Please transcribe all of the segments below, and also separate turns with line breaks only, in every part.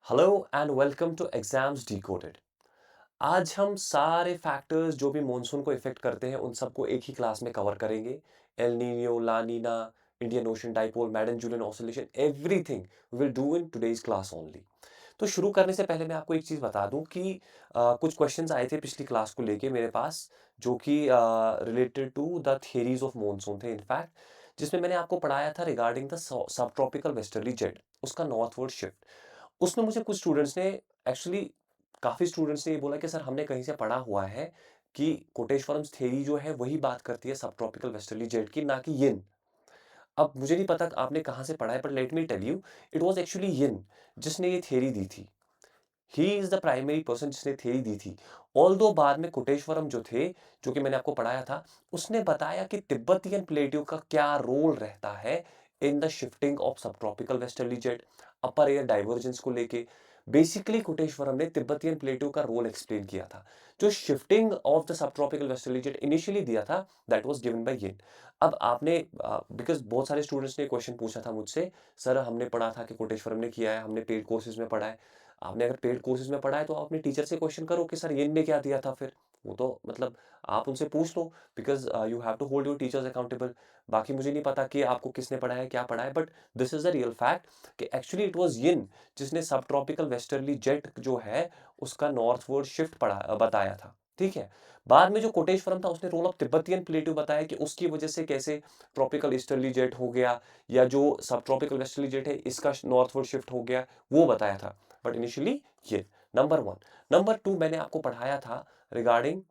Hello and welcome to exams decoded. आज हम सारे फैक्टर्स जो भी मॉनसून को इफेक्ट करते हैं उन सबको एक ही क्लास में कवर करेंगे। El Nino, La Nina, Indian ocean Dipole, Madden Julian oscillation, everything will do in today's class only. तो शुरू करने से पहले मैं आपको एक चीज बता दूं कि कुछ क्वेश्चंस आए थे पिछली क्लास को लेके मेरे पास, जो कि related to the theories of monsoon थे इनफैक्ट, जिसमें मैंने आपको पढ़ाया था regarding the sub tropical westerly jet, उसका नॉर्थवर्ड शिफ्ट। उसमें मुझे कुछ स्टूडेंट्स ने, एक्चुअली काफ़ी स्टूडेंट्स ने ये बोला कि सर हमने कहीं से पढ़ा हुआ है कि कोटेश्वरम्स थ्योरी जो है वही बात करती है सब ट्रॉपिकल वेस्टर्ली जेट की, ना कि यिन। अब मुझे नहीं पता आपने कहाँ से पढ़ा है, पर let me tell you, it was actually Yin जिसने ये थ्योरी दी थी। He is the primary person जिसने थ्योरी दी थी। ऑल्दो बाद में कोटेश्वरम जो थे, जो कि मैंने आपको पढ़ाया था, उसने बताया कि तिब्बतियन प्लेटो का क्या रोल रहता है इन द शिफ्टिंग ऑफ सब ट्रॉपिकल वेस्टर्ली जेट, अपर एयर डाइवर्जेंस को लेके। बेसिकली कोटेश्वरम ने तिब्बतियन प्लेटो का रोल एक्सप्लेन किया था। जो shifting of the sub tropical westerly jet initially दिया था, दैट वाज गिवन बाय येन। अब आपने, बिकॉज बहुत सारे स्टूडेंट्स ने क्वेश्चन पूछा था मुझसे, सर हमने पढ़ा था कि कोटेश्वरम ने किया है, हमने पेड कोर्सेज में पढ़ा है। आपने अगर पेड कोर्सेज में पढ़ा है तो आप अपने टीचर से क्वेश्चन करो कि सर येन ने क्या दिया था फिर। वो तो मतलब आप उनसे पूछ लो, because you have to hold your teachers accountable. बाकी मुझे नहीं पता कि आपको किसने पढ़ा है, क्या पढ़ा है, but this is the real fact कि एक्चुअली इट वाज यिन जिसने सब ट्रॉपिकल वेस्टर्ली जेट जो है उसका नॉर्थवर्ड शिफ्ट पढ़ा बताया था। ठीक है। बाद में जो कोटेश्वरम था उसने रोल ऑफ तिब्बतियन प्लेटो बताया कि उसकी वजह से कैसे ट्रॉपिकल ईस्टर्ली जेट हो गया, या जो सब ट्रॉपिकल वेस्टर्ली जेट है इसका नॉर्थवर्ड शिफ्ट हो गया, वो बताया था। बट इनिशियली ये नंबर वन। नंबर टू मैंने आपको पढ़ाया था regarding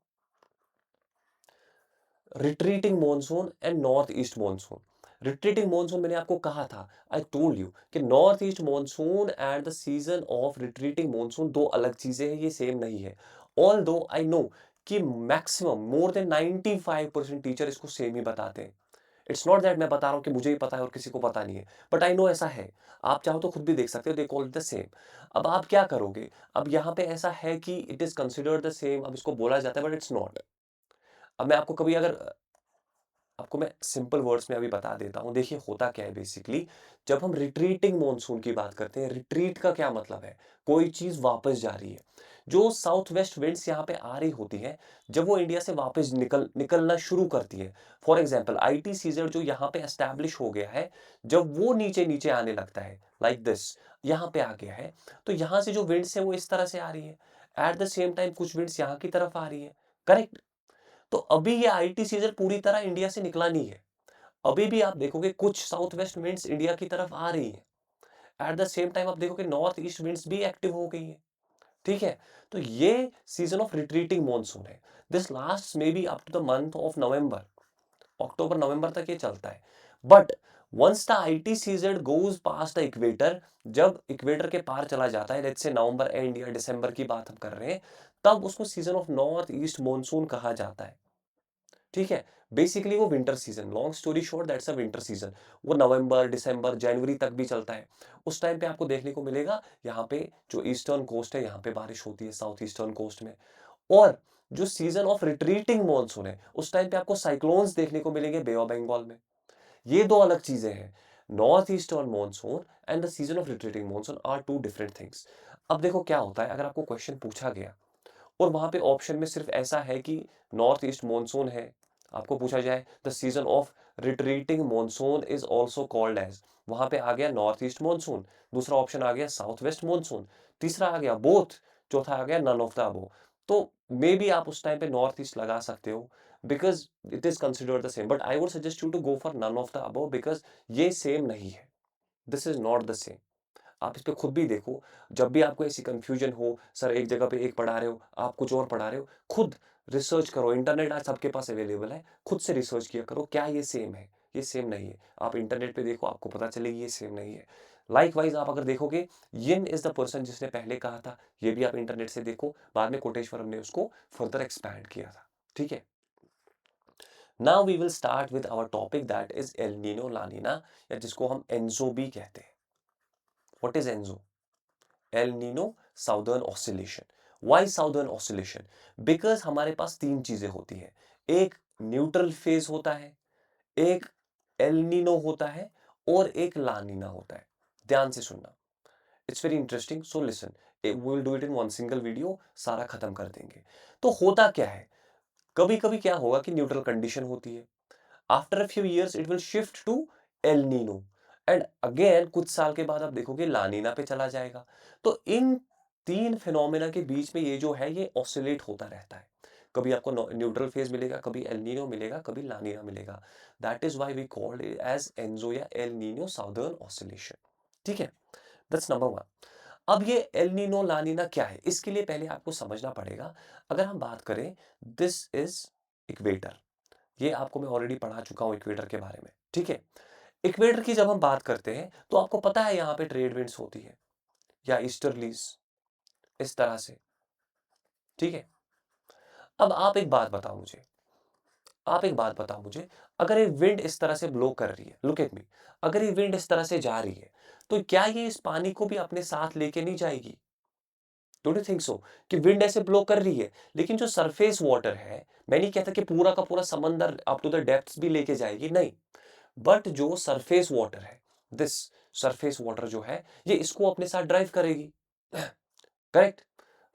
retreating monsoon and north east monsoon. Retreating monsoon मैंने आपको कहा था, आई टोल्ड यू कि north east monsoon and the season of retreating monsoon दो अलग चीजें हैं, ये सेम नहीं है। ऑल दो आई नो कि मैक्सिमम मोर देन 95% टीचर इसको सेम ही बताते हैं। इट्स नॉट दैट मैं बता रहा हूं कि मुझे ही पता है और किसी को पता नहीं है, बट आई नो ऐसा है। आप चाहो तो खुद भी देख सकते हो, they call it the same. अब आप क्या करोगे, अब यहाँ पे ऐसा है कि it is considered the same, अब इसको बोला जाता है बट इट्स नॉट। अब मैं आपको कभी अगर आपको मैं सिंपल वर्ड्स में अभी बता देता हूँ। देखिए होता क्या है बेसिकली, जब हम रिट्रीटिंग मॉनसून की बात करते हैं, रिट्रीट का क्या मतलब है, कोई चीज वापस जा रही है। जो साउथ वेस्ट विंड्स यहाँ पे आ रही होती है, जब वो इंडिया से वापस निकलना शुरू करती है, फॉर एग्जाम्पल आईटी सीजन जो यहाँ पे एस्टैब्लिश हो गया है, जब वो नीचे नीचे आने लगता है लाइक दिस, यहाँ पे आ गया है, तो यहाँ से जो विंड्स है वो इस तरह से आ रही है। एट द सेम टाइम कुछ विंड्स यहाँ की तरफ आ रही है, करेक्ट। तो अभी ये आईटी सीजन पूरी तरह इंडिया से निकला नहीं है। अभी भी आप देखोगे कुछ साउथ वेस्ट विंड्स इंडिया की तरफ आ रही है। एट द सेम टाइम आप देखोगे नॉर्थ ईस्ट विंड्स भी एक्टिव हो गई है। ठीक है। तो ये सीजन ऑफ रिट्रीटिंग मॉनसून है। This last may be up to the month of November, October November तक ये चलता है। But once the IT season goes pass the equator, जब इक्वेटर के पार चला जाता है, लेट्स से नवंबर एंड या दिसंबर की बात हम कर रहे हैं, तब उसको season of north east monsoon कहा जाता है। ठीक है। बेसिकली वो winter season, long story short, that's a winter season. वो नवंबर, दिसंबर, जनवरी तक भी चलता है। उस टाइम पे आपको देखने को मिलेगा यहाँ पे जो ईस्टर्न कोस्ट है यहाँ पे बारिश होती है, साउथ ईस्टर्न कोस्ट में। और जो सीजन ऑफ रिट्रीटिंग मॉनसून है उस टाइम पे आपको साइक्लोन्स देखने को मिलेंगे बे ऑफ बंगाल में। ये दो अलग चीजें हैं। North eastern monsoon and the season of retreating monsoon are two different things. अब देखो क्या होता है, अगर आपको क्वेश्चन पूछा गया और वहां पे ऑप्शन में सिर्फ ऐसा है कि नॉर्थ ईस्ट मॉनसून है, आपको पूछा जाए the season of retreating monsoon is also called as, वहां पे आ गया नॉर्थ ईस्ट मॉनसून, दूसरा ऑप्शन आ गया साउथ वेस्ट मॉनसून, तीसरा आ गया बोथ, चौथा आ गया नन ऑफ द अबो। तो मे बी आप उस टाइम पे नॉर्थ ईस्ट लगा सकते हो, because it is considered the same, but I would suggest you to go for none of the above, because ये सेम नहीं है। This is not the same. आप इस पे खुद भी देखो, जब भी आपको ऐसी कंफ्यूजन हो, सर एक जगह पे एक पढ़ा रहे हो, आप कुछ और पढ़ा रहे हो, खुद रिसर्च करो। इंटरनेट आज सबके पास अवेलेबल है, खुद से रिसर्च किया करो क्या ये सेम है। ये सेम नहीं है। आप इंटरनेट पे देखो, आपको पता चलेगी ये सेम नहीं है। लाइकवाइज आप अगर देखोगे, यिन इज द पर्सन जिसने पहले कहा था, ये भी आप इंटरनेट से देखो, बाद में कोटेश्वरम ने उसको फर्दर एक्सपैंड किया था। ठीक है। Now we will start with our topic that is El Nino La Nina, या जिसको हम एनजो भी कहते हैं। What is ENSO? El Nino southern oscillation. Why southern oscillation? Because हमारे पास तीन चीजें होती हैं। एक न्यूट्रल फेज होता है, एक एल नीनो होता है, और एक ला नीना होता है। ध्यान से सुनना। It's very interesting, so listen, we will do it in one single video, सारा खत्म कर देंगे। तो होता क्या है, कभी कभी क्या होगा कि न्यूट्रल कंडीशन होती है, after a few years it will shift to El Nino, and again कुछ साल के बाद आप देखोगे लानीना पे चला जाएगा। तो इन तीन फिनोमेना के बीच में ये जो है ये ऑसिलेट होता रहता है। कभी आपको न्यूट्रल फेज मिलेगा, कभी एल नीनो मिलेगा, कभी लानीना मिलेगा। That is why we called it as ENSO या एल नीनो साउदर्न ऑसिलेशन। ठीक है, दैट्स नंबर वन। अब ये एल नीनो लानीना क्या है, इसके लिए पहले आपको समझना पड़ेगा। अगर हम बात करें, दिस इज इक्वेटर, ये आपको मैं ऑलरेडी पढ़ा चुका हूं इक्वेटर के बारे में। ठीक है, इक्वेटर की जब हम बात करते हैं तो आपको पता है यहाँ पे ट्रेड विंड्स होती है या ईस्टर्लीज, इस तरह से। ठीक है, अब आप एक बात बताओ मुझे, अगर ये विंड इस तरह से ब्लो कर रही है, लुक एट मी, अगर ये विंड इस तरह से जा रही है, तो क्या ये इस पानी को भी अपने साथ लेके नहीं जाएगी? Don't you think so? कि विंड ऐसे ब्लो कर रही है, लेकिन जो सरफेस वाटर है, मैं नहीं कहता कि पूरा का पूरा समंदर अप टू द डेप्थ्स भी लेके जाएगी, नहीं। बट जो सरफेस वाटर है, दिस सरफेस वाटर जो है, ये इसको अपने साथ ड्राइव करेगी। करेक्ट?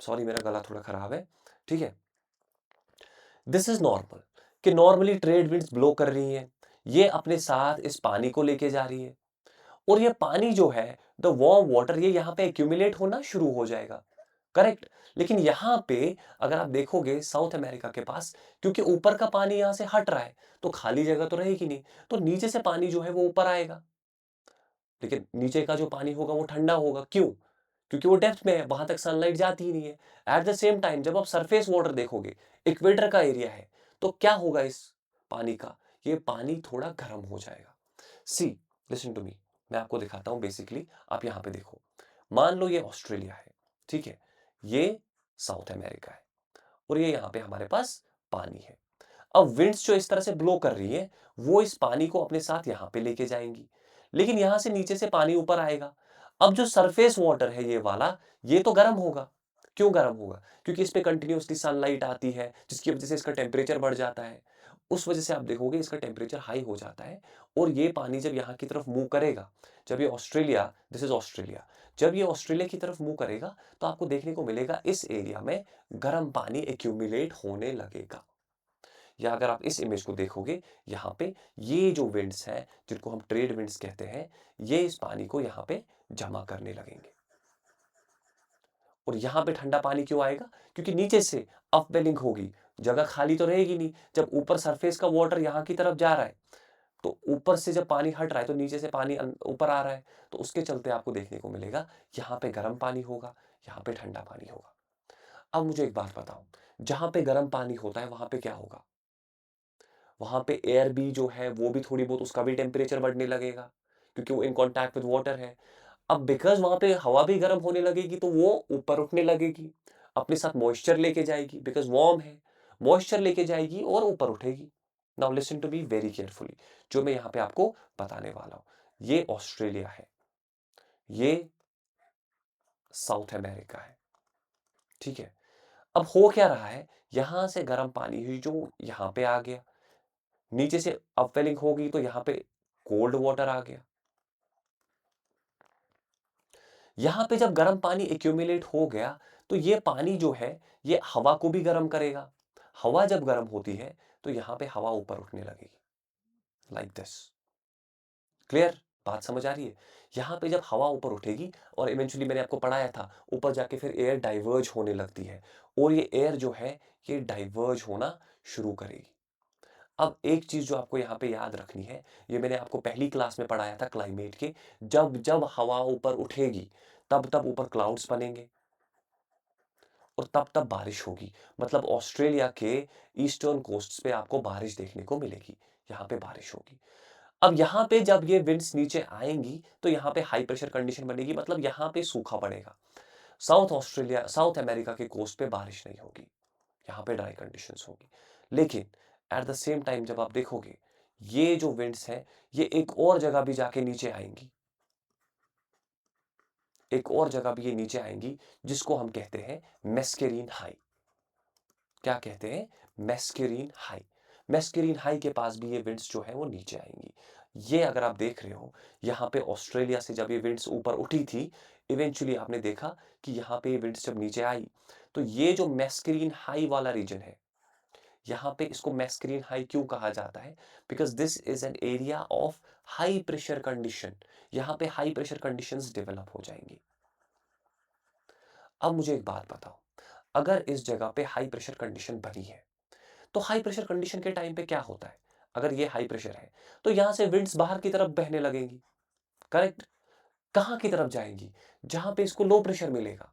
सॉरी, मेरा गला थोड़ा खराब है। ठीक है, दिस इज नॉर्मल, कि नॉर्मली ट्रेड विंड्स ब्लो कर रही हैं, ये अपने साथ इस पानी को लेके जा रही है, और ये पानी जो है, द वार्म वाटर, ये यहाँ पे एक्यूमुलेट होना शुरू हो जाएगा। करेक्ट? लेकिन यहाँ पे अगर आप देखोगे साउथ अमेरिका के पास, क्योंकि ऊपर का पानी यहाँ से हट रहा है, तो खाली जगह तो रहेगी नहीं, तो नीचे से पानी जो है वो ऊपर आएगा। लेकिन नीचे का जो पानी होगा वो ठंडा होगा, क्यों? क्योंकि वो डेप्थ में है, वहां तक सनलाइट जाती ही नहीं है। एट द सेम टाइम जब आप सरफेस वाटर देखोगे, इक्वेटर का एरिया है, तो क्या होगा इस पानी का? ये पानी थोड़ा गर्म हो जाएगा। सी, लिसन टू मी, मैं आपको दिखाता हूं। बेसिकली आप यहां पे देखो, मान लो ये ऑस्ट्रेलिया है, ठीक है, ये साउथ अमेरिका है, और ये यहां पे हमारे पास पानी है। अब विंड्स जो इस तरह से ब्लो कर रही है, वो इस पानी को अपने साथ यहां पे लेके जाएंगी, लेकिन यहां से नीचे से पानी ऊपर आएगा। अब जो सरफेस वाटर है ये वाला, ये तो गर्म होगा। क्यों गर्म होगा? क्योंकि इस पे कंटिन्यूअसली सनलाइट आती है, जिसकी वजह से इसका टेम्परेचर बढ़ जाता है। उस वजह से आप देखोगे इसका टेम्परेचर हाई हो जाता है, और ये पानी जब यहाँ की तरफ मूव करेगा, जब ये ऑस्ट्रेलिया, दिस इज ऑस्ट्रेलिया, जब ये ऑस्ट्रेलिया की तरफ मूव करेगा, तो आपको देखने को मिलेगा इस एरिया में गर्म पानी एक्यूमुलेट होने लगेगा। या अगर आप इस इमेज को देखोगे, यहाँ पे ये जो विंड्स हैं, जिनको हम ट्रेड विंड्स कहते हैं, ये इस पानी को यहाँ पे जमा करने लगेंगे। और यहाँ पे ठंडा पानी क्यों आएगा? क्योंकि नीचे से अपवेलिंग होगी, जगह खाली तो रहेगी नहीं। जब ऊपर सरफेस का वाटर यहाँ की तरफ जा रहा है, तो ऊपर से जब पानी हट रहा है, तो नीचे से पानी ऊपर आ रहा है, तो उसके चलते आपको देखने को मिलेगा यहाँ पे गर्म पानी होगा, यहाँ पे ठंडा पानी होगा। अब मुझे एक बात बताओ, जहाँ पे गर्म पानी होता है वहां पे क्या होगा? वहाँ पे एयर भी जो है वो भी थोड़ी बहुत, उसका भी टेम्परेचर बढ़ने लगेगा, क्योंकि वो इन कॉन्टैक्ट विद वाटर है। अब बिकॉज़ वहाँ पे हवा भी गर्म होने लगेगी, तो वो ऊपर उठने लगेगी, अपने साथ मॉइस्चर लेके जाएगी, बिकॉज़ वार्म है, मॉइस्चर लेके जाएगी और ऊपर उठेगी। Now listen to me very carefully, जो मैं यहाँ पे आपको बताने वाला हूँ। ये ऑस्ट्रेलिया है, ये साउथ अमेरिका है, ठीक है? अब हो क्या रहा है, यहाँ से गर्म पानी ही जो यहाँ पे आ गया, नीचे से अपवेलिंग होगी तो यहाँ पे कोल्ड वाटर आ गया। यहाँ पे जब गर्म पानी एक्यूमुलेट हो गया, तो ये पानी जो है, ये हवा को भी गर्म करेगा। हवा जब गर्म होती है, तो यहाँ पे हवा ऊपर उठने लगेगी, लाइक दिस। क्लियर? बात समझ आ रही है? यहाँ पे जब हवा ऊपर उठेगी, और इवेंचुअली मैंने आपको पढ़ाया था, ऊपर जाके फिर एयर डाइवर्ज होने लगती है, और ये एयर जो है, ये डाइवर्ज होना शुरू करेगी। अब एक चीज जो आपको यहाँ पे याद रखनी है, ये मैंने आपको पहली क्लास में पढ़ाया था क्लाइमेट के, जब जब हवा ऊपर उठेगी, तब तब ऊपर क्लाउड्स बनेंगे, और तब तब बारिश होगी। मतलब ऑस्ट्रेलिया के ईस्टर्न कोस्ट पे आपको बारिश देखने को मिलेगी, यहाँ पे बारिश होगी। अब यहाँ पे जब ये विंड्स नीचे आएंगी, तो यहाँ पे हाई प्रेशर कंडीशन बनेगी, मतलब यहाँ पे सूखा पड़ेगा। साउथ अमेरिका के कोस्ट पे बारिश नहीं होगी, यहाँ पे ड्राई कंडीशंस होगी। लेकिन एट द सेम टाइम जब आप देखोगे, ये जो विंड्स हैं, ये एक और जगह भी जाके नीचे आएंगी, एक और जगह भी ये नीचे आएंगी, जिसको हम कहते हैं मेस्केरीन हाई। क्या कहते हैं? मेस्केरीन हाई। मेस्केरीन हाई के पास भी ये विंड्स जो है वो नीचे आएंगी। ये अगर आप देख रहे हो, यहाँ पे ऑस्ट्रेलिया से जब ये विंड्स ऊपर उठी थी, इवेंचुअली आपने देखा कि यहाँ पे विंड्स जब नीचे आई, तो ये जो मैस्करीन हाई वाला रीजन है, यहाँ पे इसको मैस्करीन हाई क्यों कहा जाता है? Because this is an area of high pressure condition. यहाँ पे हाई प्रेशर कंडीशंस डेवलप हो जाएँगी। अब मुझे एक बात बताओ, अगर इस जगह पे हाई प्रेशर कंडीशन बनी है, तो हाई प्रेशर कंडीशन के टाइम पे क्या होता है? अगर ये हाई प्रेशर है, तो यहाँ से विंड्स बाहर की तरफ बहने लगेंगी, करेक्ट? कहाँ की तरफ जाएँगी? जहाँ पे इसको लो प्रेशर मिलेगा,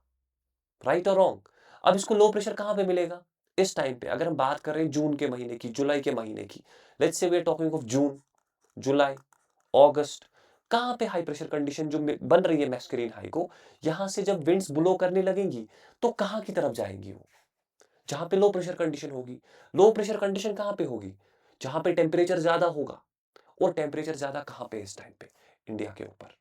राइट और रॉन्ग? अब इसको लो प्रेशर कहाँ पे मिलेगा? इस टाइम पे अगर हम बात कर रहे हैं जून के महीने की, जुलाई के महीने की, let's say we are talking of June, July, August, कहाँ पे हाई प्रेशर कंडीशन जो बन रही है मैस्करीन हाई को, यहाँ से जब विंड्स ब्लो करने लगेंगी, तो कहाँ की तरफ जाएँगी वो? जहाँ पे लो प्रेशर कंडीशन होगी। लो प्रेशर कंडीशन कहाँ पे होगी? जहाँ पे टेम्परेचर ज़्यादा होगा, और टेम्परेचर ज़्यादा कहाँ पे है इस टाइम पे? इंडिया के ऊपर।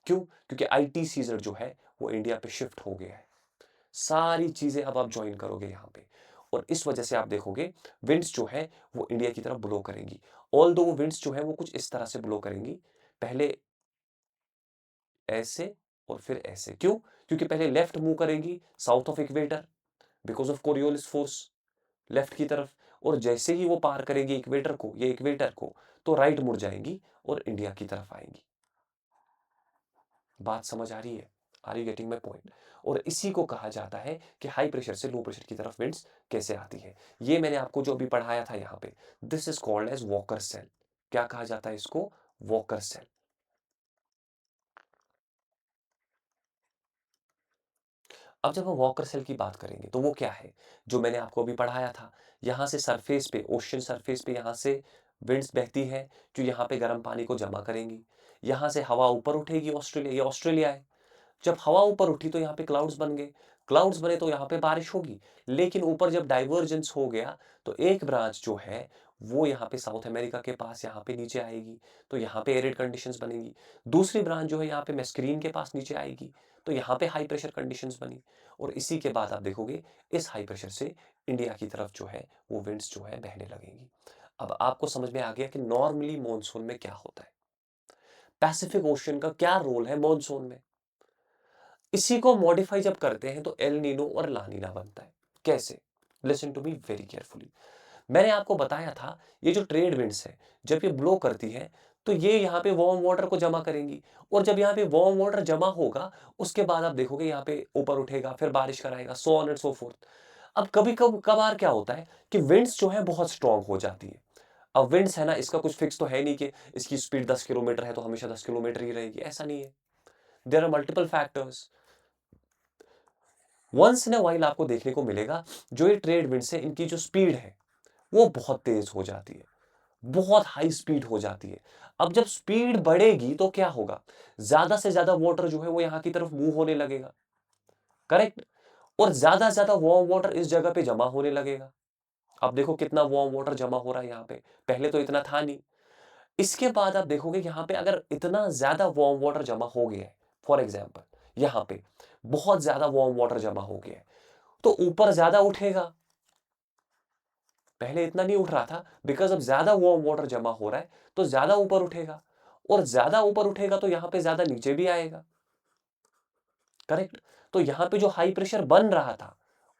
क्यों? क्योंकि आईटी सीज़न जो है, वो इंडिया पे शिफ्ट हो गया है। सारी चीज़ें अब आप जॉइन करोगे यहाँ पे, और इस वजह से आप देखोगे विंड्स जो है वो इंडिया की तरफ ब्लो करेंगी। ऑल्दो वो विंड्स जो है वो कुछ इस तरह से ब्लो करेंगी, पहले ऐसे और फिर ऐसे। क्यों? क्योंकि पहले लेफ्ट मूव करेंगी south of equator because of Coriolis force, left की तरफ, और जैसे ही वो पार करेंगी इक्वेटर को, ये इक्वेटर को, तो राइट मुड़ जाएँगी और इंडिया की तरफ आएँगी। बात समझ आ रही है? Are you getting my point? और इसी को कहा जाता है कि हाई प्रेशर से लो प्रेशर की तरफ विंड्स कैसे आती है। ये मैंने आपको जो अभी पढ़ाया था यहाँ पे, this is called as Walker cell. क्या कहा जाता है इसको? Walker cell. अब जब हम वॉकर सेल की बात करेंगे तो वो क्या है? जो मैंने आपको अभी पढ़ाया था, यहाँ से सरफेस पे, ओशन सरफेस पे यहाँ से विंड्स बहती है, जो यहाँ पे गर्म पानी को जमा करेंगी। यहाँ से हवा ऊपर उठेगी, ऑस्ट्रेलिया, ये ऑस्ट्रेलिया है। जब हवा ऊपर उठी तो यहाँ पे क्लाउड्स बन गए, क्लाउड्स बने तो यहाँ पे बारिश होगी। लेकिन ऊपर जब डाइवर्जेंस हो गया, तो एक ब्रांच जो है वो यहाँ पे साउथ अमेरिका के पास यहाँ पे नीचे आएगी, तो यहाँ पे एरिड कंडीशंस बनेगी। दूसरी ब्रांच जो है यहाँ पे मेस्क्रीन के पास नीचे आएगी, तो यहाँ पे हाई प्रेशर कंडीशंस बनी, और इसी के बाद आप देखोगे इस हाई प्रेशर से इंडिया की तरफ जो है वो विंड्स जो है बहने लगेंगी। अब आपको समझ में आ गया कि नॉर्मली मॉनसून में क्या होता है, पैसिफिक ओशन का क्या रोल है मॉनसून में। इसी को मॉडिफाई जब करते हैं तो एल नीनो और ला नीना बनता है। कैसे? Listen to me very carefully. मैंने आपको बताया था, ये जो ट्रेड विंड्स है, जब ये ब्लो करती है, तो ये यहाँ पे वार्म वाटर को जमा करेंगी, और जब यहाँ पे वार्म वाटर जमा होगा, उसके बाद आप देखोगे यहाँ पे ऊपर उठेगा, फिर बारिश कराएगा, so on and so fourth. अब कभी कभार क्या होता है कि विंड्स जो है बहुत स्ट्रांग हो जाती है। अब विंड्स है ना, इसका कुछ फिक्स तो है नहीं कि इसकी स्पीड 10 किलोमीटर है तो हमेशा 10 किलोमीटर ही रहेगी, ऐसा नहीं है। There are multiple factors. Once in a while आपको देखने को मिलेगा, जो ये ट्रेड विंड्स है, इनकी जो स्पीड है वो बहुत तेज हो जाती है, बहुत हाई स्पीड हो जाती है। अब जब स्पीड बढ़ेगी तो क्या होगा? ज्यादा से ज्यादा वाटर जो है वो यहाँ की तरफ मूव होने लगेगा, करेक्ट? और ज्यादा से ज्यादा वार्म वाटर इस जगह पे जमा होने लगेगा। अब देखो कितना वार्म वाटर जमा हो रहा है यहाँ पे, पहले तो इतना था नहीं। इसके बाद आप देखोगे यहाँ पे अगर इतना ज्यादा वार्म वाटर जमा हो गया है, फॉर एग्जाम्पल यहाँ पे बहुत ज्यादा वार्म वाटर जमा हो गया है, तो ऊपर ज्यादा उठेगा। पहले इतना नहीं उठ रहा था, बिकॉज अब ज्यादा वार्म वाटर जमा हो रहा है, तो ज्यादा ऊपर उठेगा, और ज्यादा ऊपर उठेगा तो यहां पे ज्यादा नीचे भी आएगा, करेक्ट? तो यहां पे जो हाई प्रेशर बन रहा था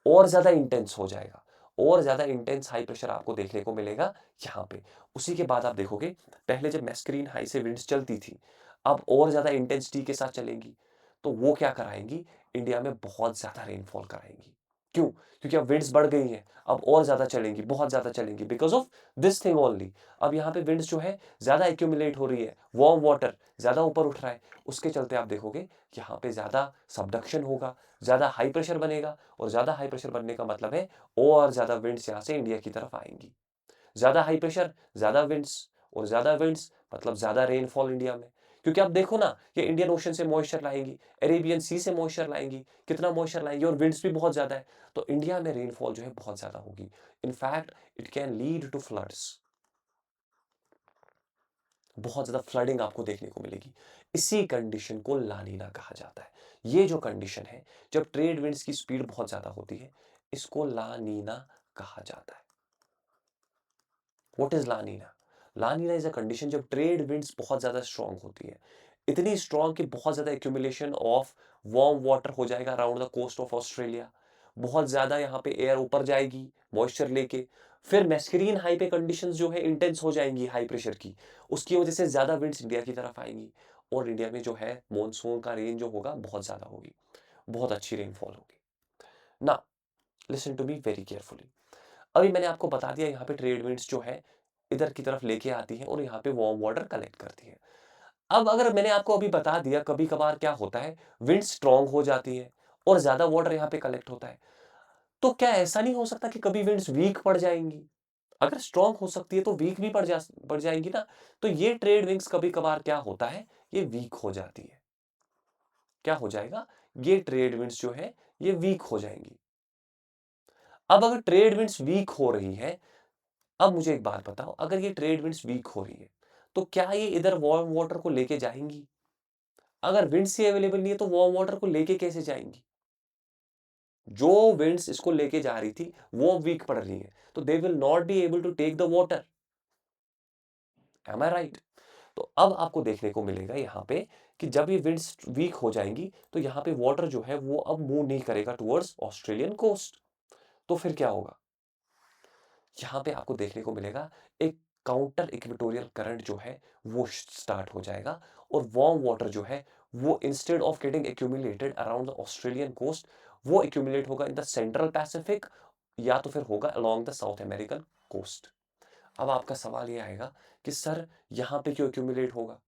और ज्यादा इंटेंस हो जाएगा, और ज्यादा इंटेंस हाई प्रेशर आपको देखने को मिलेगा यहां पे। उसी के बाद आप देखोगे, पहले जब मैस्करीन हाई से विंड्स चलती थी, अब और ज्यादा इंटेंसिटी के साथ चलेंगी, तो वो क्या कराएंगी? इंडिया में बहुत ज्यादा रेनफॉल कराएंगी। क्यों? क्योंकि अब विंड्स बढ़ गई हैं, अब और ज्यादा चलेंगी, बहुत ज्यादा चलेंगी, because of this thing only. अब यहाँ पे विंड्स जो है ज्यादा एक्यूमुलेट हो रही है, वार्म वाटर ज्यादा ऊपर उठ रहा है, उसके चलते आप देखोगे यहाँ पे ज्यादा सबडक्शन होगा, ज्यादा हाई प्रेशर बनेगा, और ज्यादा हाई प्रेशर बनने का मतलब है और ज्यादा विंड्स यहाँ से इंडिया की तरफ आएंगी। ज्यादा हाई प्रेशर, ज्यादा विंड्स, और ज्यादा विंड्स मतलब ज्यादा रेनफॉल इंडिया में। क्योंकि आप देखो ना, ये इंडियन ओशन से मॉइस्चर लाएंगी, अरेबियन सी से मॉइस्चर लाएंगी, कितना मॉइस्चर लाएंगी, और विंड्स भी बहुत ज्यादा है, तो इंडिया में रेनफॉल जो है बहुत ज्यादा होगी। In fact it can lead to floods, बहुत ज्यादा फ्लडिंग आपको देखने को मिलेगी। इसी कंडीशन को लानीना कहा जाता है। ये जो कंडीशन है, जब ट्रेड विंड्स की स्पीड बहुत ज्यादा होती है, इसको लानीना कहा जाता है। What is लानीना? लानीना is a condition जब ट्रेड विंड्स बहुत ज्यादा स्ट्रांग होती है। इतनी स्ट्रॉन्ग कि बहुत ज़्यादा एक्यूमुलेशन ऑफ वार्म वाटर हो जाएगा around the coast of Australia. बहुत ज़्यादा यहाँ पे एयर ऊपर जाएगी मॉइस्चर लेके। फिर मेस्करीन हाई पे कंडीशंस जो है इंटेंस हो जाएँगी हाई प्रेशर की। उसकी वजह से ज़्यादा विंड्स इंडिया की तरफ आएँगी और इंडिया में जो है मॉनसून का रेंज जो होगा बहुत ज़्यादा होगी। बहुत अच्छी रेनफॉल होगी। Now listen to me very carefully. अभी मैंने आपको बता दिया यहाँ पे ट्रेड विंड्स जो है इधर की तरफ लेके आती हैं और यहाँ पे वार्म वाटर कलेक्ट करती हैं। अब अगर मैंने आपको अभी बता दिया कभी-कभार क्या होता है, विंड स्ट्रॉन्ग हो जाती है और ज़्यादा वाटर यहाँ पे कलेक्ट होता है। तो क्या ऐसा नहीं हो सकता कि कभी विंड्स वीक पड़ जाएँगी? अगर स्ट्रॉन्ग हो सकती है तो वीक भी पड़ जाएँगी ना। तो ये ट्रेड विंड्स कभी-कभार क्या होता है, ये वीक हो जाती है। क्या हो जाएगा? ये ट्रेड विंड्स जो है, ये वीक हो जाएँगी। अब अगर ट्रेड विंड्स वीक हो रही है, अब मुझे एक बात बताओ, अगर ये ट्रेड विंड्स वीक हो रही है, तो क्या ये इधर वार्म वाटर को लेके जाएँगी? अगर विंड्स ही अवेलेबल नहीं है तो वार्म वाटर को लेके कैसे जाएँगी? जो विंड्स इसको लेके जा रही थी, वो वीक पड़ रही हैं, तो they will not be able to take the water. Am I right? तो अब आपको देखने को मिलेगा यहाँ पे कि जब ये विंड्स वीक हो जाएँगी, तो यहाँ पे वाटर जो है वो अब मूव नहीं करेगा टुवर्ड्स ऑस्ट्रेलियन कोस्ट। तो फिर क्या होगा? यहाँ पे आपको देखने को मिलेगा एक काउंटर इक्वेटोरियल करंट जो है वो स्टार्ट हो जाएगा और वार्म वाटर जो है वो instead of getting accumulated around the Australian coast, वो एक्यूमुलेट होगा इन द सेंट्रल पैसिफिक या तो फिर होगा along the South American coast. अब आपका सवाल ये आएगा कि सर यहाँ पे क्यों एक्यूमुलेट होगा?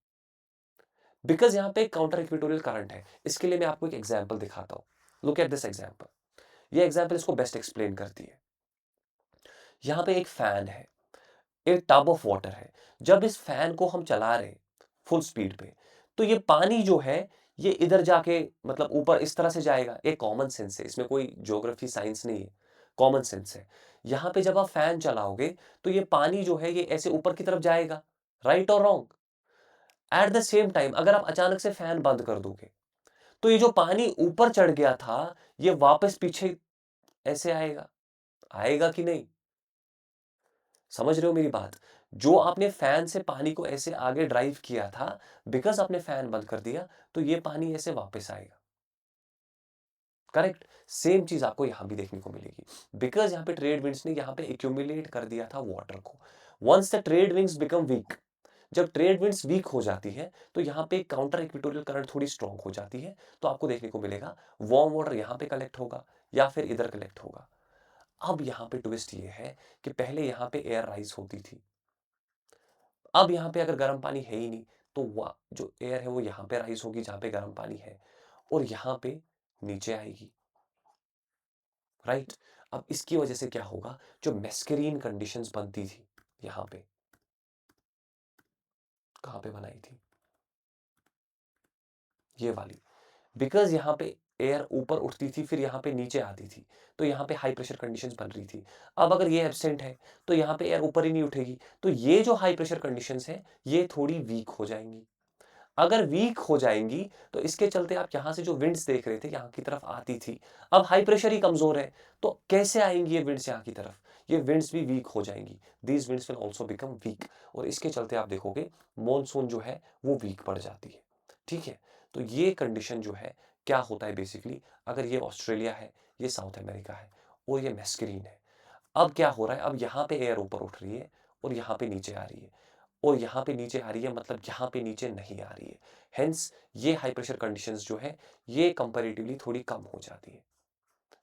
बिकॉज यहाँ पे एक काउंटर इक्वेटोरियल करंट है। इसके लिए मैं आपको एक एग्जाम्पल दिखाता हूँ। Look at this example. ये एग्जाम्पल इसको बेस्ट एक्सप्लेन करती है। यहाँ पे एक फैन है, एक टब ऑफ वाटर है। जब इस फैन को हम चला रहे हैं फुल स्पीड पे, तो ये पानी जो है ये इधर जाके मतलब ऊपर इस तरह से जाएगा। ये कॉमन सेंस है, इसमें कोई ज्योग्राफी साइंस नहीं है, कॉमन सेंस है। यहाँ पे जब आप फैन चलाओगे तो ये पानी जो है ये ऐसे ऊपर की तरफ जाएगा, राइट और wrong? Eight the same time अगर आप अचानक से फैन बंद कर दोगे, तो ये जो पानी ऊपर चढ़ गया था, ये वापस पीछे ऐसे आएगा, आएगा कि नहीं? समझ रहे हो मेरी बात? जो आपने फैन से पानी को ऐसे आगे ड्राइव किया था, बिकॉज़ आपने फैन बंद कर दिया, तो ये पानी ऐसे वापस आएगा। करेक्ट? सेम चीज़ आपको यहाँ भी देखने को मिलेगी। बिकॉज़ यहाँ पे ट्रेड विंड्स ने यहाँ पे एक्यूमुलेट कर दिया था वाटर को। Once the trade winds become weak, जब ट्रेड विंड्स वीक हो जाती है, तो यहाँ पे काउंटर इक्वेटोरियल करंट थोड़ी स्ट्रॉन्ग हो जाती है। तो आपको देखने को मिलेगा वार्म वाटर यहाँ पे कलेक्ट होगा या फिर इधर कलेक्ट होगा। अब यहाँ पे ट्विस्ट ये है कि पहले यहाँ पे एयर राइज़ होती थी। अब यहाँ पे अगर गर्म पानी है ही नहीं, तो वा जो एयर है वो यहाँ पे राइज़ होगी जहाँ पे गर्म पानी है और यहाँ पे नीचे आएगी, राइट? अब इसकी वजह से क्या होगा, जो मेस्करीन कंडीशंस बनती थी यहाँ पे, कहाँ पे बनाई थी? ये वाली। बिकॉज़ यहाँ पे एयर ऊपर उठती थी, फिर यहाँ पे नीचे आती थी, तो यहाँ पे हाई प्रेशर कंडीशंस बन रही थी। अब अगर ये एब्सेंट है, तो यहाँ पे एयर ऊपर ही नहीं उठेगी, तो ये जो हाई प्रेशर कंडीशंस हैं, ये थोड़ी वीक हो जाएँगी। अगर वीक हो जाएँगी, तो इसके चलते आप यहाँ से जो विंड्स देख रहे थे, यहाँ की तरफ आती थी। अब हाई प्रेशर ही कमज़ोर है, तो कैसे आएँगी ये विंड्स यहाँ की तरफ? ये विंड्स भी वीक हो जाएँगी। These winds will also become weak और इसके चलते आप देखोगे मॉनसून जो है, वो वीक पड़ जाती है। ठीक है? तो ये कंडीशन जो है, क्या होता है बेसिकली, अगर ये ऑस्ट्रेलिया है, ये साउथ अमेरिका है और ये मेस्करीन है। अब क्या हो रहा है, अब यहाँ पे एयर ऊपर उठ रही है और यहाँ पे नीचे आ रही है और यहाँ पे नीचे आ रही है मतलब यहाँ पे नीचे नहीं आ रही है। हेंस ये हाई प्रेशर कंडीशंस जो है, ये कंपैरेटिवली थोड़ी कम हो जाती है।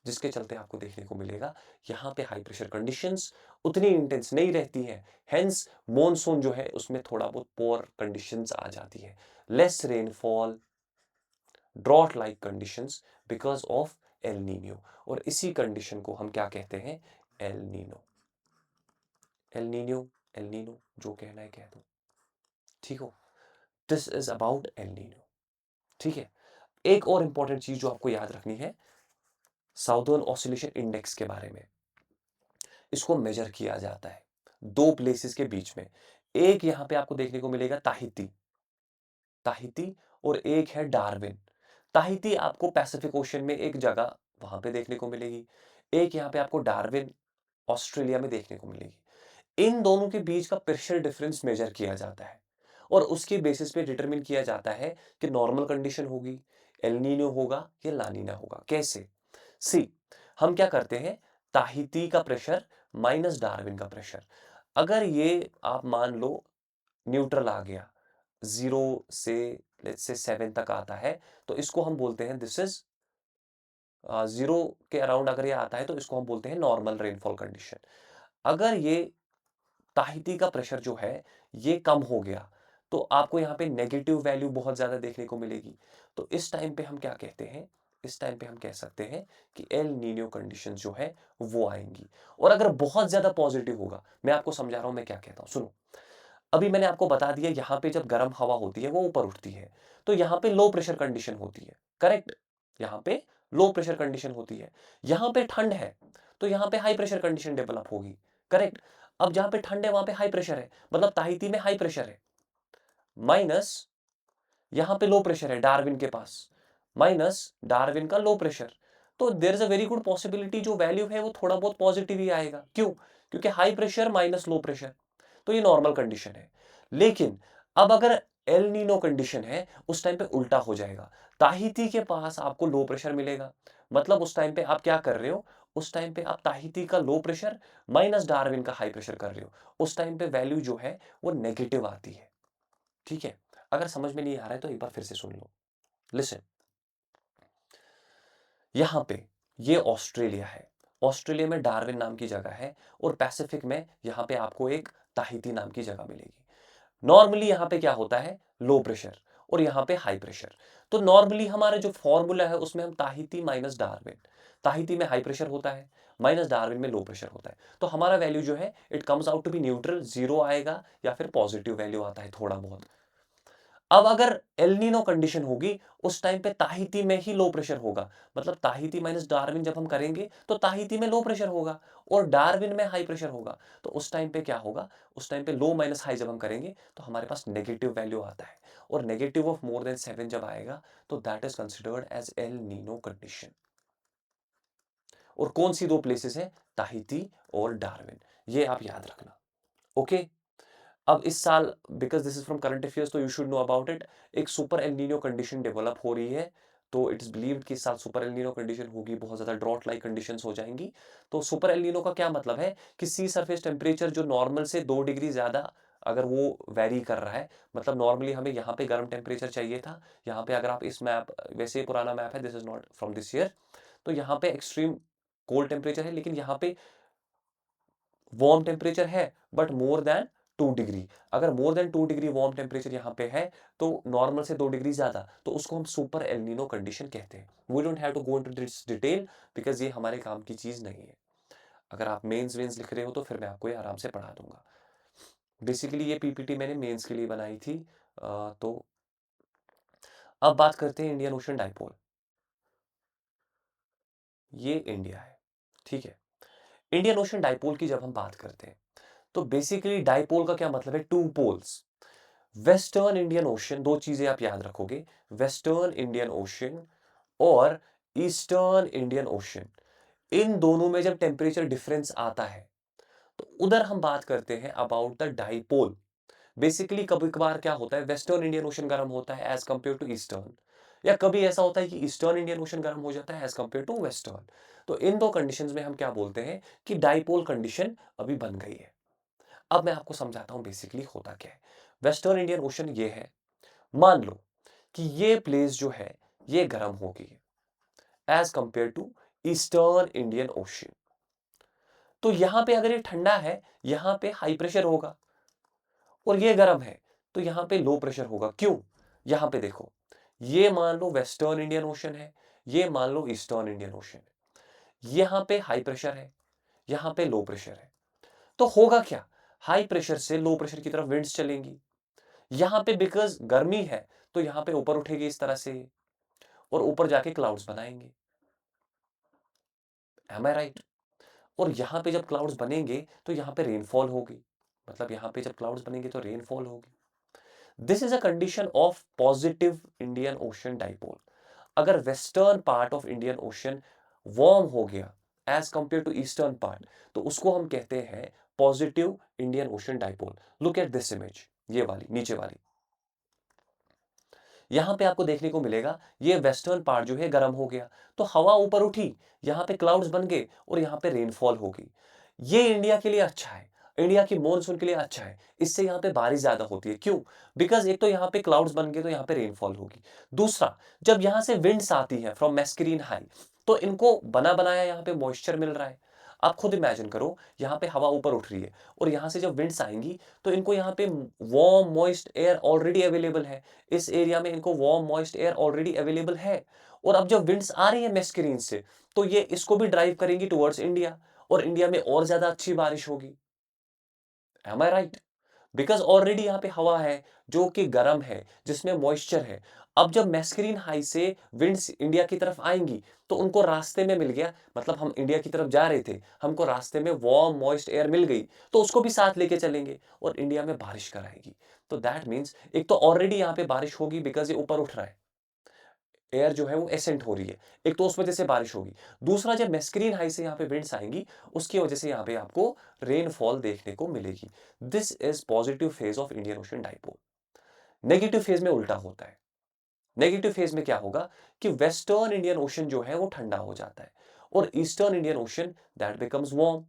जिसके चलते आपको देखने को मिलेगा, यहाँ पे हाई प्रेशर कंडीशंस उतनी इंटेंस नहीं रहती हैं। हेंस मॉनसून जो है, उसमें थोड़ा बहुत पुअर कंडीशंस आ जाती है। Less rainfall, drought like conditions because of El Nino और इसी कंडीशन को हम क्या कहते हैं? El Nino. El Nino, El Nino जो कहना है कह दो। ठीक हो? This is about El Nino. ठीक है? एक और इंपॉर्टेंट चीज जो आपको याद रखनी है, साउदर्न ऑसिलेशन इंडेक्स के बारे में। इसको मेजर किया जाता है दो प्लेसेस के बीच में। एक यहाँ पे आपको देखने को मिलेगा ताहिती, ताहिती और एक है डार्विन। ताहिती आपको पैसिफिक ओशन में एक जगह वहां पे देखने को मिलेगी। एक यहाँ पे आपको डार्विन ऑस्ट्रेलिया में देखने को मिलेगी। इन दोनों के बीच का प्रेशर डिफरेंस मेजर किया जाता है और उसके बेसिस पे डिटरमिन किया जाता है कि नॉर्मल कंडीशन होगी, एल नीनो होगा या ला नीना होगा। कैसे? सी, हम क्या करते हैं, ताहिती का प्रेशर माइनस डार्विन का प्रेशर, अगर ये आप मान लो न्यूट्रल आ गया, 0 से लेट्स से 7 तक आता है, तो इसको हम बोलते हैं दिस इज 0 के अराउंड अगर ये आता है तो इसको हम बोलते हैं नॉर्मल रेनफॉल कंडीशन। अगर ये ताहिती का प्रेशर जो है ये कम हो गया, तो आपको यहाँ पे नेगेटिव वैल्यू बहुत ज़्यादा देखने को मिलेगी। तो इस टाइम पे हम क्या कहते हैं, इस टाइम पे हम कह सकते हैं कि एल नीनो कंडीशन जो है वो आएंगी। और अगर बहुत ज़्यादा पॉजिटिव होगा, मैं आपको समझा रहा हूँ मैं क्या कहता हूँ, सुनो। अभी मैंने आपको बता दिया यहाँ पे जब गर्म हवा होती है वो ऊपर उठती है, तो यहाँ पे लो प्रेशर कंडीशन होती है, करेक्ट? यहाँ पे लो प्रेशर कंडीशन होती है। यहाँ पे ठंड है, तो यहाँ पे हाई प्रेशर कंडीशन डेवलप होगी, करेक्ट? अब जहाँ पे ठंड है वहाँ पे हाई प्रेशर है, मतलब ताहिती में हाई प्रेशर है, माइनस यहाँ पे लो प्रेशर है डार्विन के पास, माइनस डार्विन का लो प्रेशर। तो there is a very good possibility जो वैल्यू है वो थोड़ा बहुत पॉजिटिव ही आएगा। क्यों? क्योंकि high pressure minus low pressure, तो ये नॉर्मल कंडीशन है। लेकिन अब अगर एल नीनो कंडीशन है, उस टाइम पे उल्टा हो जाएगा। ताहिती के पास आपको लो प्रेशर मिलेगा, मतलब उस टाइम पे आप क्या कर रहे हो, उस टाइम पे आप ताहिती का लो प्रेशर माइनस डार्विन का हाई प्रेशर कर रहे हो। उस टाइम पे वैल्यू जो है वो नेगेटिव आती है। ठीक है? अगर समझ में नहीं आ रहा है तो एक बार फिर से सुन लो। लिसन, यहां पे ये ऑस्ट्रेलिया है। ऑस्ट्रेलिया में डार्विन नाम की जगह है और पैसिफिक में यहां पे आपको एक ताहिती नाम की जगह मिलेगी। नॉर्मली यहां पे क्या होता है, लो प्रेशर, और यहां पे हाई प्रेशर। तो नॉर्मली हमारा जो फॉर्मूला है उसमें हम ताहिती माइनस डार्विन, ताहिती में हाई प्रेशर होता है, माइनस डार्विन में लो प्रेशर होता है, तो हमारा वैल्यू जो है it comes out to be neutral, zero आएगा या फिर पॉजिटिव वैल्यू आता है थोड़ा बहुत। अब अगर एल नीनो कंडीशन होगी, उस टाइम पे ताहिती में ही लो प्रेशर होगा, मतलब ताहिती माइनस डार्विन जब हम करेंगे तो ताहिती में लो प्रेशर होगा और डार्विन में हाई प्रेशर होगा। तो उस टाइम पे क्या होगा, उस टाइम पे लो माइनस हाई जब हम करेंगे तो हमारे पास नेगेटिव वैल्यू आता है, और नेगेटिव ऑफ मोर देन 7 जब आएगा तो that is considered as El Nino condition. और कौन सी दो प्लेसेस है, ताहिती और डार्विन, ये आप याद रखना। ओके? अब इस साल, because this is from current affairs, तो you should know about it, एक super El Nino condition develop हो रही है। तो इट इज बिलीव्ड कि इस साल सुपर एल नीनो कंडीशन होगी, बहुत ज्यादा ड्रॉट लाइक कंडीशंस हो जाएंगी। तो सुपर एल नीनो का क्या मतलब है कि सी सरफेस टेम्परेचर जो नॉर्मल से 2 डिग्री ज्यादा अगर वो वेरी कर रहा है, मतलब नॉर्मली हमें यहाँ पे गर्म टेम्परेचर चाहिए था, यहाँ पे अगर आप इस मैप, वैसे ही पुराना मैप है, this is not from this year, तो यहाँ पे एक्सट्रीम कोल्ड टेम्परेचर है, लेकिन यहाँ पे वार्म टेम्परेचर है बट मोर देन 2 डिग्री। अगर more than 2 degree warm temperature यहाँ पे है तो नॉर्मल से 2 डिग्री ज्यादा, तो उसको हम सुपर एल नीनो कंडीशन कहते हैं। We don't have to go into this detail because ये हमारे काम की चीज नहीं है। अगर आप मेंस वेंस लिख रहे हो तो फिर मैं आपको ये आराम से पढ़ा दूंगा। बेसिकली ये पीपीटी मैंने मेंस के लिए बनाई थी। तो अब बात करते हैं इंडियन ओशन डाइपोल। ये इंडिया है, ठीक है? इंडियन ओशन डाइपोल की जब हम बात करते हैं तो बेसिकली डाइपोल का क्या मतलब है, two poles. Western Indian ocean, दो चीजें आप याद रखोगे, वेस्टर्न इंडियन ओशन और ईस्टर्न इंडियन ओशन, इन दोनों में जब टेम्परेचर डिफरेंस आता है तो उधर हम बात करते हैं अबाउट द डाइपोल। बेसिकली कभी कभार क्या होता है, वेस्टर्न इंडियन ओशन गर्म होता है एज कंपेयर टू ईस्टर्न, या कभी ऐसा होता है कि ईस्टर्न इंडियन ओशन गर्म हो जाता है एज कंपेयर टू वेस्टर्न। तो इन दो कंडीशंस में हम क्या बोलते हैं कि डाइपोल कंडीशन अभी बन गई है। अब मैं आपको समझाता हूं बेसिकली होता क्या है। वेस्टर्न इंडियन ओशन ये है, मान लो कि ये प्लेस जो है ये गर्म हो गई है as compare to eastern Indian ocean. तो यहां पे अगर ये ठंडा है, यहां पे हाई प्रेशर होगा, और ये गर्म है तो यहां पे लो प्रेशर होगा। क्यों? यहां पे देखो, ये मान लो वेस्टर्न इंडियन ओशन है, ये मान लो ईस्टर्न इंडियन ओशन है। यहां पे हाई प्रेशर है, यहां पे लो प्रेशर है। तो होगा क्या, हाई प्रेशर से लो प्रेशर की तरफ विंड्स चलेंगी। यहां पे बिकॉज गर्मी है तो यहां पे ऊपर उठेगी इस तरह से, और ऊपर जाके क्लाउड्स बनाएंगे। M I right? और यहां पे जब क्लाउड्स बनेंगे तो यहां पे रेनफॉल होगी, मतलब यहां पे जब क्लाउड्स बनेंगे तो रेनफॉल होगी। This is a condition of positive Indian ocean dipole. अगर western part of Indian Ocean warm हो गया as compare to eastern part, तो उसको हम कहते हैं positive Indian ocean dipole. Look at this image, ये वाली नीचे वाली, यहाँ पे आपको देखने को मिलेगा ये वेस्टर्न पार्ट जो है गर्म हो गया, तो हवा ऊपर उठी, यहाँ पे क्लाउड्स बन गए और यहाँ पे रेनफॉल होगी। ये इंडिया के लिए अच्छा है, इंडिया की मॉनसून के लिए अच्छा है। इससे यहाँ पे बारिश ज़्यादा होती है। क्यों? बिकॉज़ एक तो यहाँ पे क्लाउड्स बन गए तो यहाँ पे रेनफॉल होगी। दूसरा, जब यहाँ से विंड्स आती है फ्रॉम मैस्करीन हाई, तो इनको बना-बनाया यहाँ पे मॉइस्चर मिल रहा है। आप खुद इमेजिन करो, यहाँ पे हवा ऊपर उठ रही है और यहाँ से जब विंड्स आएँगी, तो इनको यहाँ पे warm moist air already available है। इस एरिया में इनको warm moist air already available है और अब जब विंड्स आ रही है मैस्करीन से, तो ये इसको भी ड्राइव करेंगी टुवर्ड्स इंडिया और इंडिया में और ज़्यादा अच्छी बारिश होगी। Am I right? Because already यहाँ पे हवा है, जो कि गर्म है, जिसमें मॉइस्चर है। अब जब मैस्करीन हाई से विंड्स इंडिया की तरफ आएँगी, तो उनको रास्ते में मिल गया, मतलब हम इंडिया की तरफ जा रहे थे, हमको रास्ते में वार्म मॉइस्ट एयर मिल गई, तो उसको भी साथ लेके चलेंगे और इंडिया में बारिश कराएगी। तो दैट मीन्स एक तो ऑलरेडी यहाँ पे बारिश होगी बिकॉज़ ये ऊपर उठ रहा है। एयर जो है वो एसेंट हो रही है। एक तो उस वजह से बारिश होगी। दूसरा, जब मैस्करीन हाई से यहाँ पे विंड्स आएँगी, उसकी वजह से यहाँ पे आपको रेनफॉल देखने को मिलेगी। This is positive phase of Indian ocean dipole. Negative phase में उल्टा होता है। नेगेटिव फेज़ में क्या होगा कि वेस्टर्न इंडियन ओशन जो है वो ठंडा हो जाता है और eastern Indian ocean that becomes warm.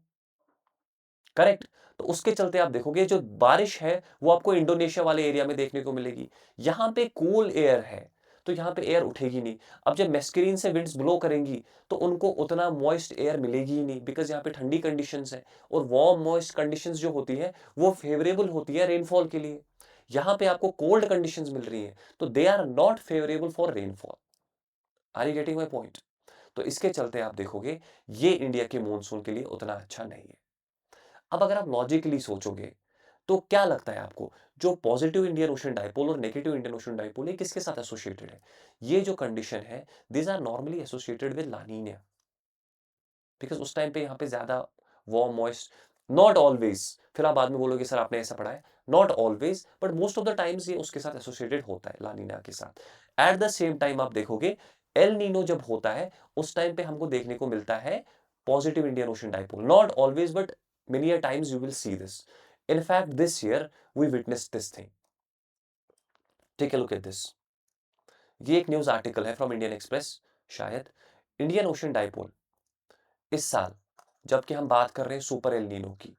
Correct? तो उसके चलते आप देखोगे जो बारिश है वो आपको इंडोनेशिया वाले एरिया में देखने को मिलेगी। यहाँ पे कूल एयर है, तो यहाँ पे एयर उठेगी नहीं। अब जब मैस्करीन से विंड्स ब्लो करेंगी, तो उनको उतना मॉइस्ट एयर मिलेगी ही नहीं बिकॉज़ यहाँ पे ठंडी कंडीशंस है और वार्म मॉइस्ट कंडीशंस जो होती है, वो फेवरेबल होती है रेनफॉल के लिए। यहाँ पे आपको कोल्ड कंडीशंस मिल रही हैं, तो they are not favourable for rainfall. Are you getting my point? तो इसके चलते आप देखोगे, ये इंडिया के मॉनसून के लिए उतना अच्छा नहीं है। अब अगर आप लॉजिकली सोचोगे, तो क्या लगता है आपको, जो पॉजिटिव इंडियन ओशन डाइपोल और नेगेटिव इंडियन ओशन डाइपोल ये किसके साथ एसोसिएटेड है? ये जो कंडीशन है, these are normally associated with La Nina because उस टाइम पे यहाँ पे ज़्यादा वार्म मॉइस्ट, नॉट ऑलवेज़, फिर आप बाद में बोलोगे सर आपने ऐसा पढ़ा है, not always but most of the times ये उसके साथ एसोसिएटेड होता है, ला नीना के साथ। एट द सेम टाइम आप देखोगे, एल नीनो जब होता है, उस टाइम पे हमको देखने को मिलता है positive Indian ocean dipole, not always but many a times you will see this. In fact, this year we witnessed this thing. Take a look at this. ये एक न्यूज़ आर्टिकल है फ्रॉम इंडियन एक्सप्रेस, शायद। Indian ocean dipole इस साल, जबकि हम बात कर रहे हैं सुपर एल नीनो की,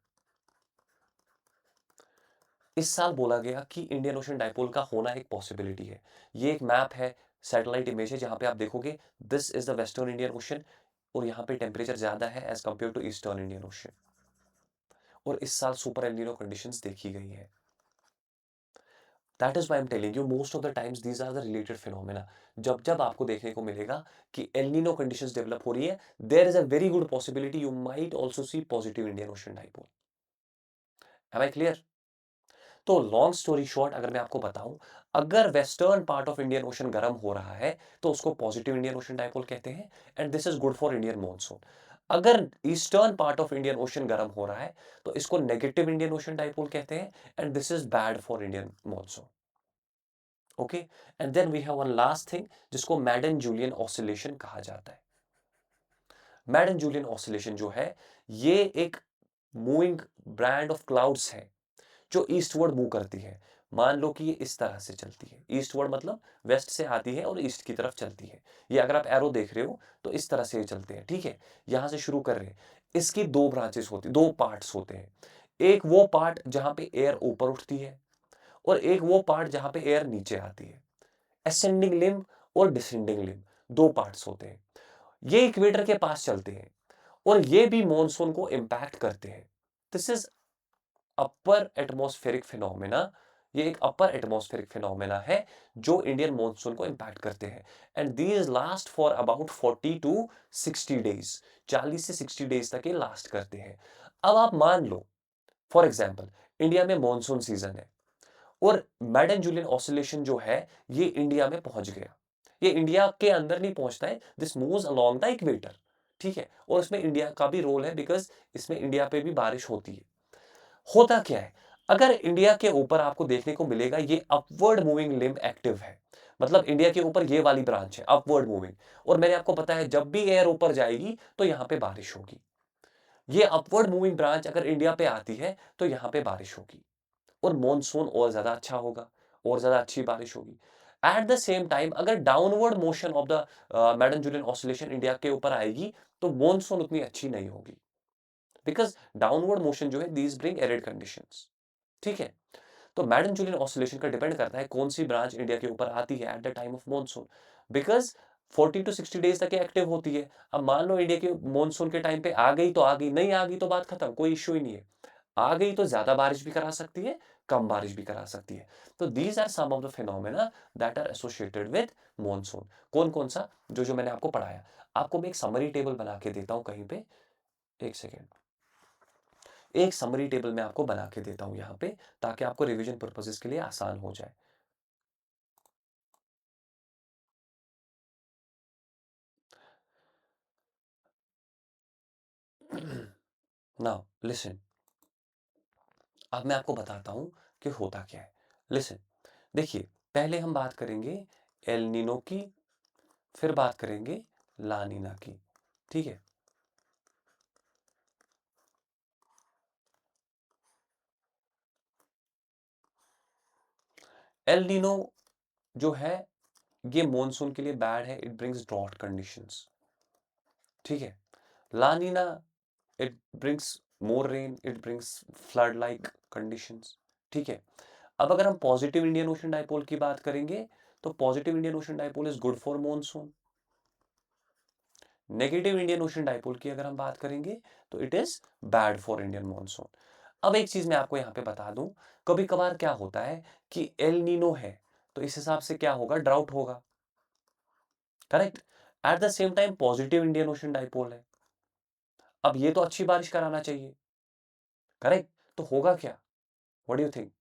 इस साल बोला गया कि इंडियन ओशन डाइपोल का होना एक पॉसिबिलिटी है। ये एक मैप है, सैटेलाइट इमेज है, जहां पे आप देखोगे this is the western Indian ocean और यहाँ पे टेम्परेचर ज्यादा है as compare to eastern Indian ocean और इस साल सुपर एल नीनो कंडीशंस देखी गई है। That is why I am telling you most of the times these are the related phenomena. जब-जब आपको देखने को मिलेगा कि एल नीनो कंडीशंस डेवलप हो रही है, there is a very good possibility you might also see positive Indian ocean dipole. Am I clear? तो लॉन्ग स्टोरी शॉर्ट अगर मैं आपको बताऊं, अगर western part of Indian ocean गर्म हो रहा है, तो उसको पॉजिटिव इंडियन ओशन डाइपोल कहते हैं and this is good for Indian monsoon. अगर eastern part of Indian ocean गर्म हो रहा है, तो इसको नेगेटिव इंडियन ओशन डाइपोल कहते हैं and this is bad for Indian monsoon. Okay, and then we have one last thing जिसको मैडन जूलियन ऑसिलेशन कहा जाता है। मैडन जूलियन ऑसिलेशन जो है, ये एक मूविंग ब्रांड ऑफ क्लाउड्स है जो ईस्टवर्ड मूव करती है। मान लो कि ये इस तरह से चलती है, ईस्टवर्ड मतलब वेस्ट से आती है और ईस्ट की तरफ चलती है। ये अगर आप एरो देख रहे हो तो इस तरह से ये चलते हैं, ठीक है? यहाँ से शुरू कर रहे हैं। इसकी दो ब्रांचेस होती, दो पार्ट्स होते हैं। एक वो पार्ट जहाँ पे एयर ऊपर उठती है और एक वो पार्ट जहाँ पे एयर नीचे आती है। असेंडिंग लिम्ब और डिसेंडिंग लिम्ब, दो पार्ट्स होते हैं। ये इक्वेटर के पास चलते हैं और ये भी मॉनसून को इम्पैक्ट करते हैं। This is upper atmospheric phenomena. ये एक अपर एटमॉस्फेरिक फिनोमेना है जो इंडियन मॉनसून को इम्पैक्ट करते हैं and these last for about 40 to 60 days, 40 से 60 डेज तक ये लास्ट करते हैं। अब आप मान लो फॉर एग्जाम्पल इंडिया में मॉनसून सीजन है और मैडन जूलियन ऑसिलेशन जो है ये इंडिया में पहुंच गया। ये इंडिया के अंदर नहीं पहुंचता है, this moves along the equator, ठीक है? और इसमें इंडिया का भी रोल है बिकॉज इसमें इंडिया पे भी बारिश होती है। होता क्या है, अगर इंडिया के ऊपर आपको देखने को मिलेगा ये अपवर्ड मूविंग लिम्ब एक्टिव है, मतलब इंडिया के ऊपर ये वाली ब्रांच है अपवर्ड मूविंग, और मैंने आपको बताया जब भी एयर ऊपर जाएगी तो यहाँ पे बारिश होगी। ये अपवर्ड मूविंग ब्रांच अगर इंडिया पे आती है तो यहाँ पे बारिश होगी और मॉनसून और ज्यादा अच्छा होगा और ज्यादा अच्छी बारिश होगी। एट द सेम टाइम अगर downward motion of the Madden Julian oscillation India के ऊपर आएगी तो मॉनसून उतनी अच्छी नहीं होगी, बिकॉज डाउनवर्ड मोशन जो है दीज ब्रिंग एरिड कंडीशंस। ठीक है, तो मैडम जूलियन ऑसिलेशन का डिपेंड करता है कौन सी ब्रांच इंडिया के ऊपर आती है at the time of monsoon, because 40 to 60 days तक ये एक्टिव होती है। अब मान लो इंडिया के मॉनसून के टाइम पे आ गई तो आ गई, नहीं आ गई तो बात खत्म, कोई इश्यू ही नहीं है। आ गई तो ज्यादा बारिश भी करा सकती है, कम बारिश भी करा सकती है। तो these are some of the phenomena that are associated with monsoon. कौन कौन सा, जो जो मैंने आपको पढ़ाया। आपको मैं एक समरी टेबल बना के देता हूं कहीं पे, एक सेकेंड, एक समरी टेबल मैं आपको बना के देता हूं यहाँ पे, ताकि आपको रिवीजन पर्पसेस के लिए आसान हो जाए। नाउ लिसन, अब मैं आपको बताता हूं कि होता क्या है। लिसन, देखिए, पहले हम बात करेंगे एल नीनो की, फिर बात करेंगे ला नीना की। ठीक है, एल नीनो जो है ये मॉनसून के लिए बैड है, इट ब्रिंग्स ड्रॉट कंडीशंस। ठीक है, La Nina, it brings more rain, it brings flood like conditions. ठीक है, अब अगर हम पॉजिटिव इंडियन ओशन डाइपोल की बात करेंगे, तो positive Indian ocean dipole is good for monsoon. Negative Indian ocean dipole की अगर हम बात करेंगे तो it is bad for Indian monsoon. अब एक चीज मैं आपको यहां पे बता दूं, कभी कभार क्या होता है कि एल नीनो है, तो इस हिसाब से क्या होगा, ड्राउट होगा। Correct, eight the same time positive Indian ocean dipole है, अब ये तो अच्छी बारिश कराना चाहिए। करेक्ट, तो होगा क्या, व्हाट डू यू थिंक,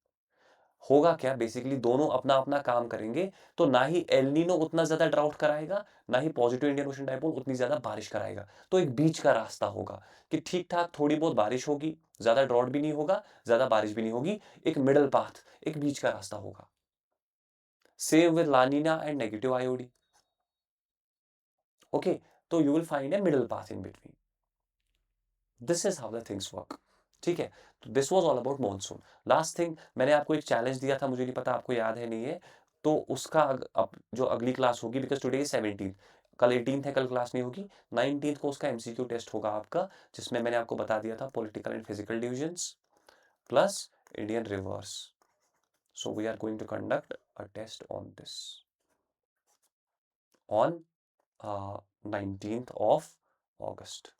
होगा क्या, बेसिकली दोनों अपना अपना काम करेंगे। तो ना ही एल नीनो उतना ज्यादा ड्राउट कराएगा, ना ही पॉजिटिव इंडियन ओशन डाइपोल उतनी ज्यादा बारिश कराएगा। तो एक बीच का रास्ता होगा कि ठीक ठाक थोड़ी बहुत बारिश होगी, ज्यादा ड्राउट भी नहीं होगा, ज्यादा बारिश भी नहीं होगी, एक मिडल पाथ, एक बीच का रास्ता होगा। Same with La Nina and negative IOD. Okay, तो you will find a middle path in between. This is how the things work. ठीक है, तो this was all about monsoon. Last thing, मैंने आपको एक चैलेंज दिया था, मुझे नहीं पता आपको याद है नहीं है, तो उसका अब जो अगली क्लास होगी, बिकॉज टुडे इज 17, कल 18 है, कल क्लास नहीं होगी, 19 को उसका एमसीक्यू टेस्ट होगा आपका, जिसमें मैंने आपको बता दिया था political and physical divisions plus Indian rivers. So we are going to conduct a test on this on 19th of August।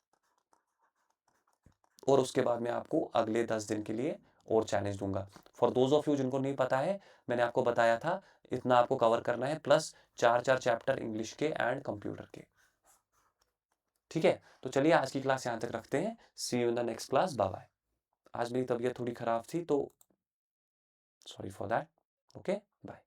और उसके बाद मैं आपको अगले 10 दिन के लिए और चैलेंज दूंगा। फॉर दोज ऑफ यू जिनको नहीं पता है, मैंने आपको बताया था इतना आपको कवर करना है, प्लस 4 चैप्टर इंग्लिश के एंड कंप्यूटर के। ठीक है, तो चलिए आज की क्लास यहाँ तक रखते हैं। See you in the next class, bye bye. आज मेरी तबीयत थोड़ी खराब थी तो sorry for that. Okay, bye.